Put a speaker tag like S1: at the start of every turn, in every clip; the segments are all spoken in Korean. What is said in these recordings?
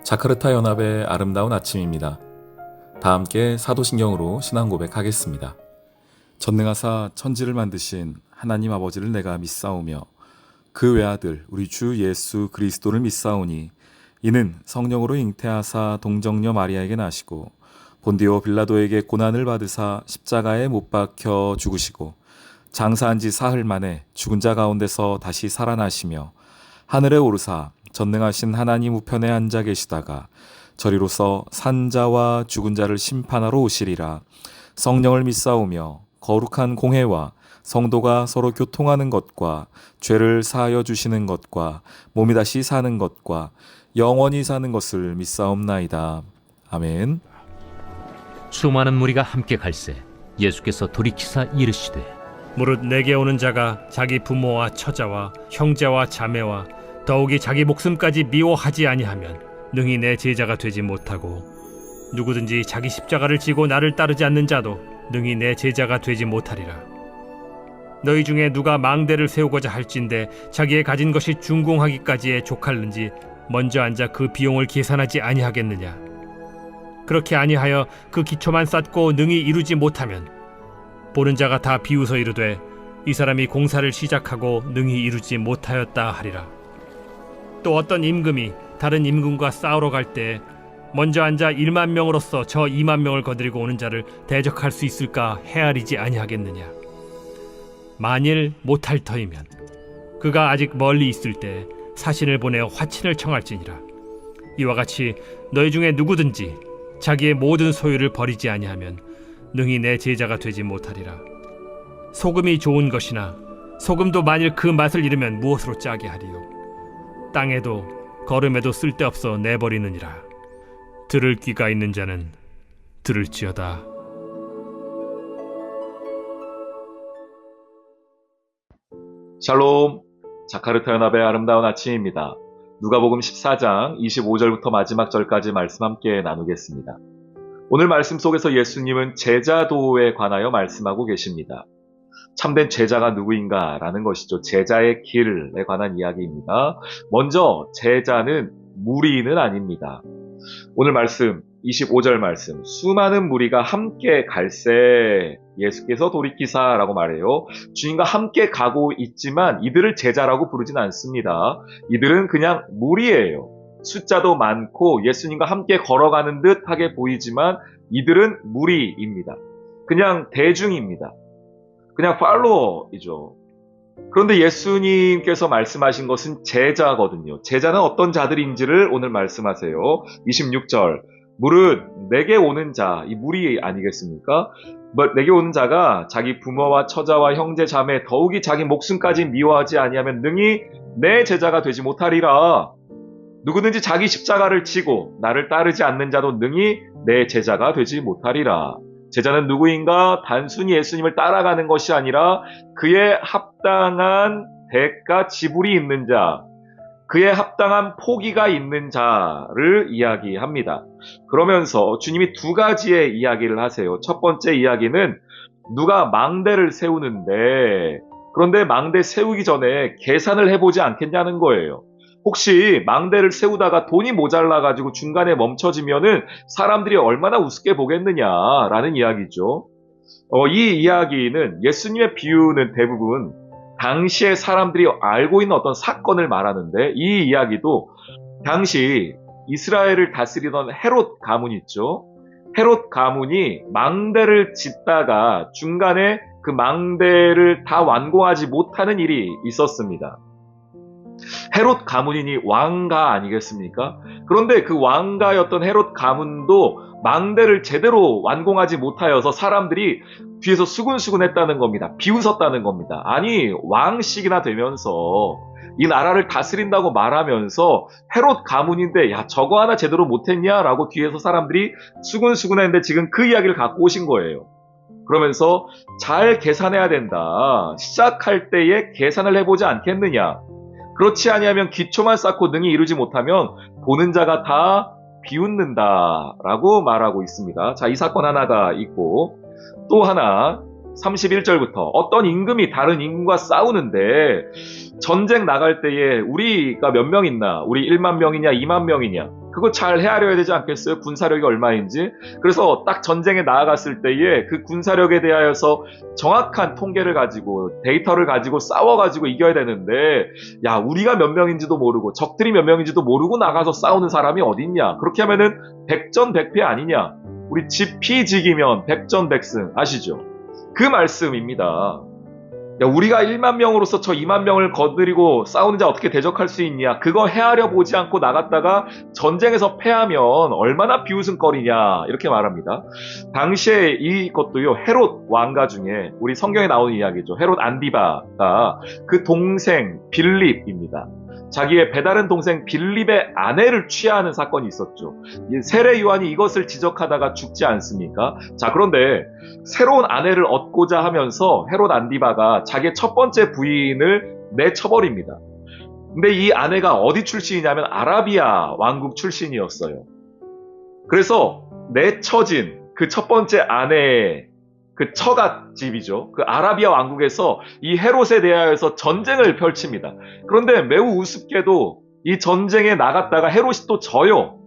S1: 자카르타 연합의 아름다운 아침입니다. 다 함께 사도신경으로 신앙 고백하겠습니다. 전능하사 천지를 만드신 하나님 아버지를 내가 믿사오며 그 외아들 우리 주 예수 그리스도를 믿사오니 이는 성령으로 잉태하사 동정녀 마리아에게 나시고 본디오 빌라도에게 고난을 받으사 십자가에 못 박혀 죽으시고 장사한 지 사흘 만에 죽은 자 가운데서 다시 살아나시며 하늘에 오르사 전능하신 하나님 우편에 앉아 계시다가 저리로서 산자와 죽은 자를 심판하러 오시리라. 성령을 믿사오며 거룩한 공회와 성도가 서로 교통하는 것과 죄를 사하여 주시는 것과 몸이 다시 사는 것과 영원히 사는 것을 믿사옵나이다. 아멘.
S2: 수많은 무리가 함께 갈새 예수께서 돌이키사 이르시되
S3: 무릇 내게 오는 자가 자기 부모와 처자와 형제와 자매와 더욱이 자기 목숨까지 미워하지 아니하면 능히 내 제자가 되지 못하고 누구든지 자기 십자가를 지고 나를 따르지 않는 자도 능히 내 제자가 되지 못하리라. 너희 중에 누가 망대를 세우고자 할진대 자기의 가진 것이 준공하기까지에 족할는지 먼저 앉아 그 비용을 계산하지 아니하겠느냐. 그렇게 아니하여 그 기초만 쌓고 능히 이루지 못하면 보는 자가 다 비웃어 이르되 이 사람이 공사를 시작하고 능히 이루지 못하였다 하리라. 또 어떤 임금이 다른 임금과 싸우러 갈 때 먼저 앉아 1만 명으로서 저 2만 명을 거느리고 오는 자를 대적할 수 있을까 헤아리지 아니하겠느냐. 만일 못할 터이면 그가 아직 멀리 있을 때 사신을 보내어 화친을 청할지니라. 이와 같이 너희 중에 누구든지 자기의 모든 소유를 버리지 아니하면 능히 내 제자가 되지 못하리라. 소금이 좋은 것이나 소금도 만일 그 맛을 잃으면 무엇으로 짜게 하리요. 땅에도 거름에도 쓸데없어 내버리느니라. 들을 귀가 있는 자는 들을지어다.
S4: 샬롬, 자카르타 연합의 아름다운 아침입니다. 누가복음 14장 25절부터 마지막 절까지 말씀 함께 나누겠습니다. 오늘 말씀 속에서 예수님은 제자도에 관하여 말씀하고 계십니다. 참된 제자가 누구인가 라는 것이죠. 제자의 길에 관한 이야기입니다. 먼저 제자는 무리는 아닙니다. 오늘 말씀 25절 말씀, 수많은 무리가 함께 갈새 예수께서 돌이키사라고 말해요. 주님과 함께 가고 있지만 이들을 제자라고 부르진 않습니다. 이들은 그냥 무리예요. 숫자도 많고 예수님과 함께 걸어가는 듯하게 보이지만 이들은 무리입니다. 그냥 대중입니다. 그냥 팔로워이죠. 그런데 예수님께서 말씀하신 것은 제자거든요. 제자는 어떤 자들인지를 오늘 말씀하세요. 26절, 무릇 내게 오는 자, 이 무리 아니겠습니까? 내게 오는 자가 자기 부모와 처자와 형제 자매 더욱이 자기 목숨까지 미워하지 아니하면 능히 내 제자가 되지 못하리라. 누구든지 자기 십자가를 지고 나를 따르지 않는 자도 능히 내 제자가 되지 못하리라. 제자는 누구인가? 단순히 예수님을 따라가는 것이 아니라 그에 합당한 대가 지불이 있는 자, 그에 합당한 포기가 있는 자를 이야기합니다. 그러면서 주님이 두 가지의 이야기를 하세요. 첫 번째 이야기는 누가 망대를 세우는데, 그런데 망대 세우기 전에 계산을 해보지 않겠냐는 거예요. 혹시 망대를 세우다가 돈이 모자라가지고 중간에 멈춰지면은 사람들이 얼마나 우습게 보겠느냐라는 이야기죠. 이 이야기는 예수님의 비유는 대부분 당시에 사람들이 알고 있는 어떤 사건을 말하는데 이 이야기도 당시 이스라엘을 다스리던 헤롯 가문 있죠. 헤롯 가문이 망대를 짓다가 중간에 그 망대를 다 완공하지 못하는 일이 있었습니다. 헤롯 가문이니 왕가 아니겠습니까? 그런데 그 왕가였던 헤롯 가문도 망대를 제대로 완공하지 못하여서 사람들이 뒤에서 수군수군했다는 겁니다. 비웃었다는 겁니다. 아니, 왕씩이나 되면서 이 나라를 다스린다고 말하면서 헤롯 가문인데 야 저거 하나 제대로 못했냐라고 뒤에서 사람들이 수군수군했는데 지금 그 이야기를 갖고 오신 거예요. 그러면서 잘 계산해야 된다. 시작할 때에 계산을 해보지 않겠느냐. 그렇지 아니하면 기초만 쌓고 능히 이루지 못하면 보는 자가 다 비웃는다라고 말하고 있습니다. 자, 이 사건 하나가 있고 또 하나 31절부터 어떤 임금이 다른 임금과 싸우는데 전쟁 나갈 때에 우리가 몇 명 있나? 우리 1만 명이냐 2만 명이냐? 그거 잘 헤아려야 되지 않겠어요? 군사력이 얼마인지. 그래서 딱 전쟁에 나아갔을 때에 그 군사력에 대하여서 정확한 통계를 가지고 데이터를 가지고 싸워가지고 이겨야 되는데, 야, 우리가 몇 명인지도 모르고 적들이 몇 명인지도 모르고 나가서 싸우는 사람이 어딨냐. 그렇게 하면은 백전백패 아니냐. 우리 지피지기면 백전백승 아시죠? 그 말씀입니다. 야, 우리가 1만 명으로서 저 2만 명을 거느리고 싸우는 자 어떻게 대적할 수 있냐. 그거 헤아려 보지 않고 나갔다가 전쟁에서 패하면 얼마나 비웃음거리냐. 이렇게 말합니다. 당시에 이것도요, 헤롯 왕가 중에 우리 성경에 나오는 이야기죠. 헤롯 안디바가 그 동생 빌립입니다. 자기의 배다른 동생 빌립의 아내를 취하는 사건이 있었죠. 세례 요한이 이것을 지적하다가 죽지 않습니까? 자, 그런데 새로운 아내를 얻고자 하면서 헤롯 안디바가 자기의 첫 번째 부인을 내쳐버립니다. 근데 이 아내가 어디 출신이냐면 아라비아 왕국 출신이었어요. 그래서 내쳐진 그 첫 번째 아내의 그 처갓집이죠. 그 아라비아 왕국에서 이 헤롯에 대하여서 전쟁을 펼칩니다. 그런데 매우 우습게도 이 전쟁에 나갔다가 헤롯이 또 져요.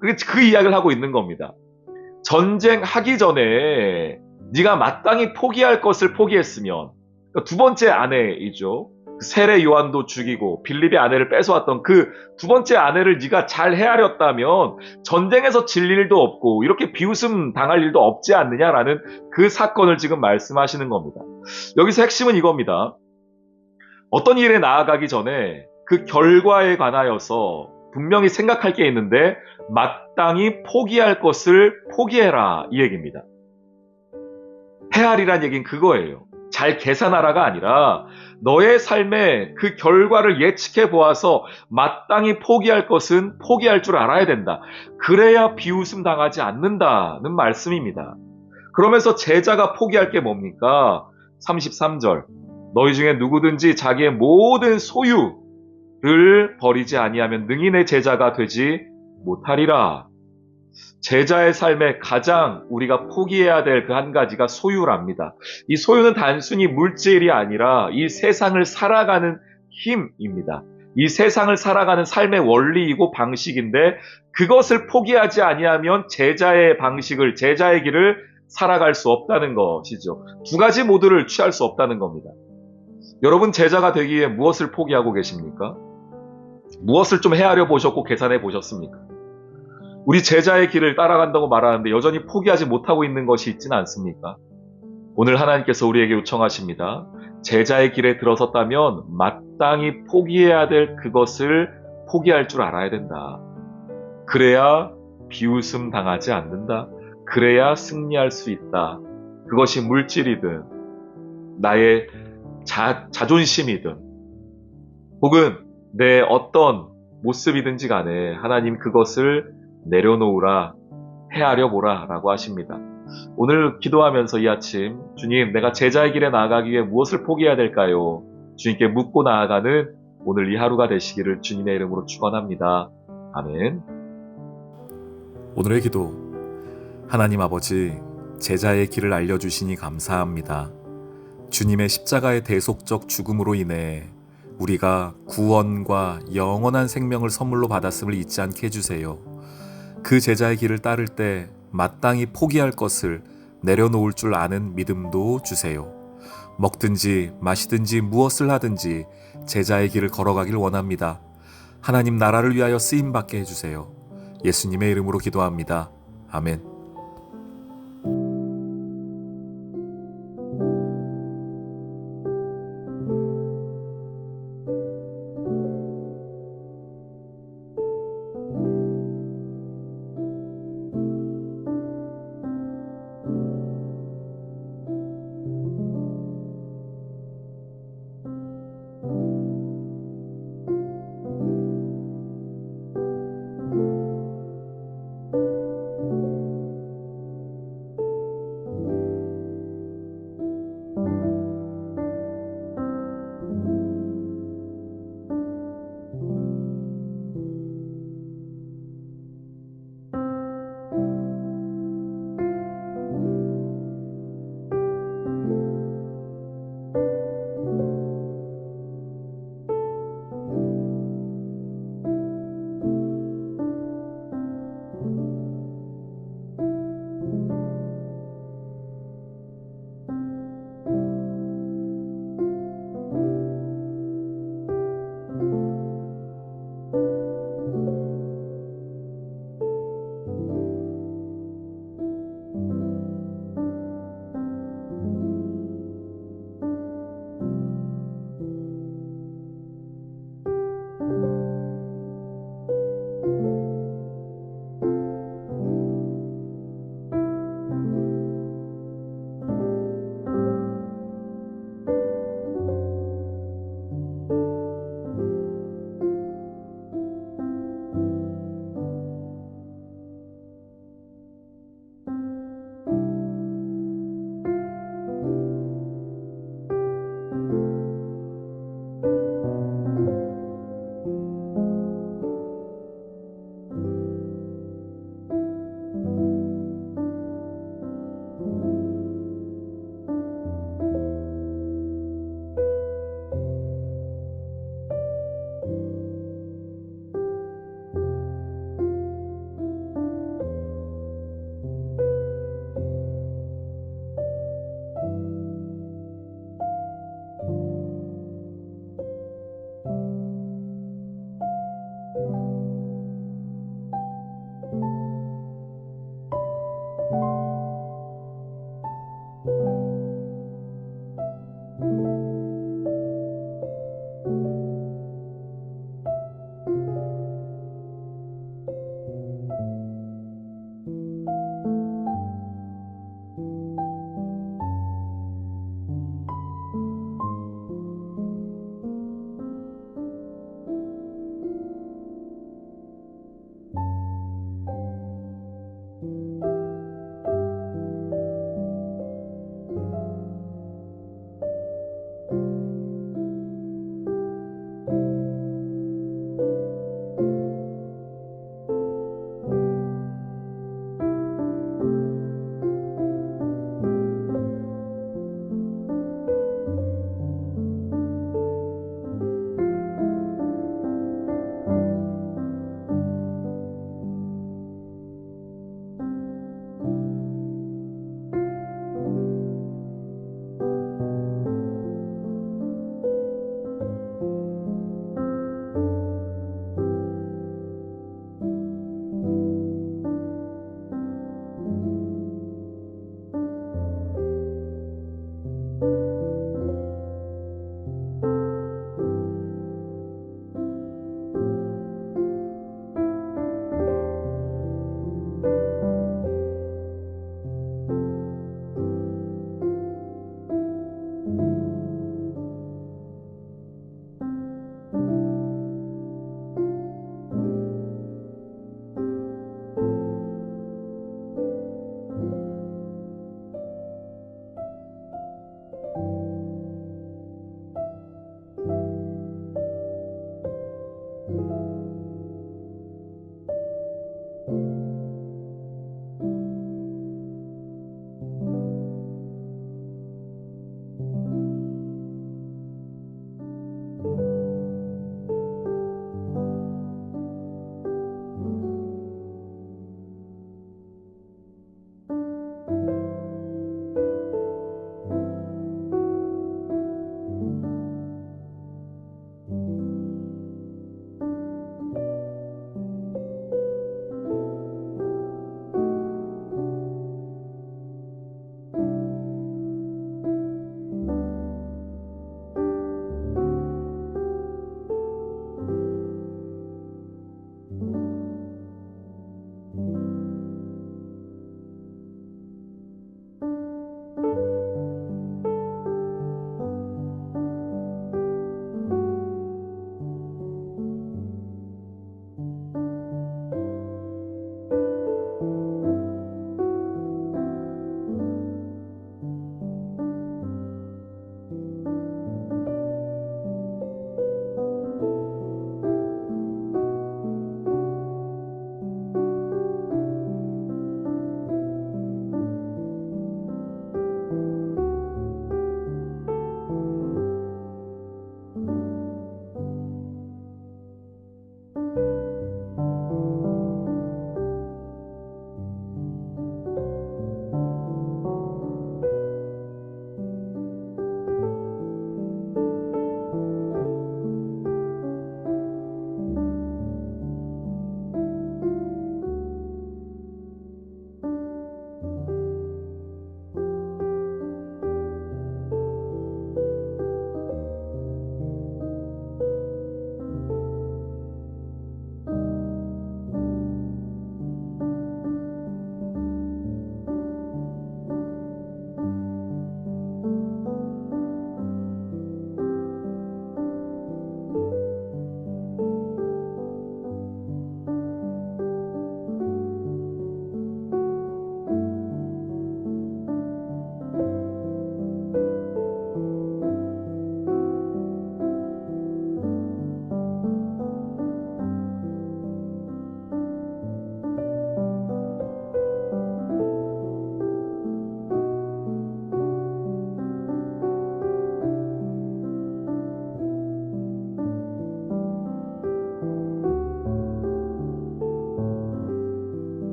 S4: 그 이야기를 하고 있는 겁니다. 전쟁하기 전에 네가 마땅히 포기할 것을 포기했으면, 그러니까 두 번째 아내이죠. 세례 요한도 죽이고 빌립의 아내를 뺏어왔던 그 두 번째 아내를 네가 잘 헤아렸다면 전쟁에서 질 일도 없고 이렇게 비웃음 당할 일도 없지 않느냐라는 그 사건을 지금 말씀하시는 겁니다. 여기서 핵심은 이겁니다. 어떤 일에 나아가기 전에 그 결과에 관하여서 분명히 생각할 게 있는데 마땅히 포기할 것을 포기해라, 이 얘기입니다. 헤아리란 얘기는 그거예요. 잘 계산하라가 아니라 너의 삶의 그 결과를 예측해 보아서 마땅히 포기할 것은 포기할 줄 알아야 된다. 그래야 비웃음 당하지 않는다는 말씀입니다. 그러면서 제자가 포기할 게 뭡니까? 33절. 너희 중에 누구든지 자기의 모든 소유를 버리지 아니하면 능히 내 제자가 되지 못하리라. 제자의 삶에 가장 우리가 포기해야 될 그 한 가지가 소유랍니다. 이 소유는 단순히 물질이 아니라 이 세상을 살아가는 힘입니다. 이 세상을 살아가는 삶의 원리이고 방식인데 그것을 포기하지 아니하면 제자의 방식을, 제자의 길을 살아갈 수 없다는 것이죠. 두 가지 모두를 취할 수 없다는 겁니다. 여러분, 제자가 되기 위해 무엇을 포기하고 계십니까? 무엇을 좀 헤아려 보셨고 계산해 보셨습니까? 우리 제자의 길을 따라간다고 말하는데 여전히 포기하지 못하고 있는 것이 있지는 않습니까? 오늘 하나님께서 우리에게 요청하십니다. 제자의 길에 들어섰다면 마땅히 포기해야 될 그것을 포기할 줄 알아야 된다. 그래야 비웃음 당하지 않는다. 그래야 승리할 수 있다. 그것이 물질이든 나의 자존심이든 혹은 내 어떤 모습이든지 간에 하나님 그것을 내려놓으라, 헤아려 보라 라고 하십니다. 오늘 기도하면서 이 아침, 주님, 내가 제자의 길에 나아가기 위해 무엇을 포기해야 될까요? 주님께 묻고 나아가는 오늘 이 하루가 되시기를 주님의 이름으로 축원합니다. 아멘.
S1: 오늘의 기도. 하나님 아버지, 제자의 길을 알려주시니 감사합니다. 주님의 십자가의 대속적 죽음으로 인해 우리가 구원과 영원한 생명을 선물로 받았음을 잊지 않게 해주세요. 그 제자의 길을 따를 때 마땅히 포기할 것을 내려놓을 줄 아는 믿음도 주세요. 먹든지 마시든지 무엇을 하든지 제자의 길을 걸어가길 원합니다. 하나님 나라를 위하여 쓰임받게 해주세요. 예수님의 이름으로 기도합니다. 아멘.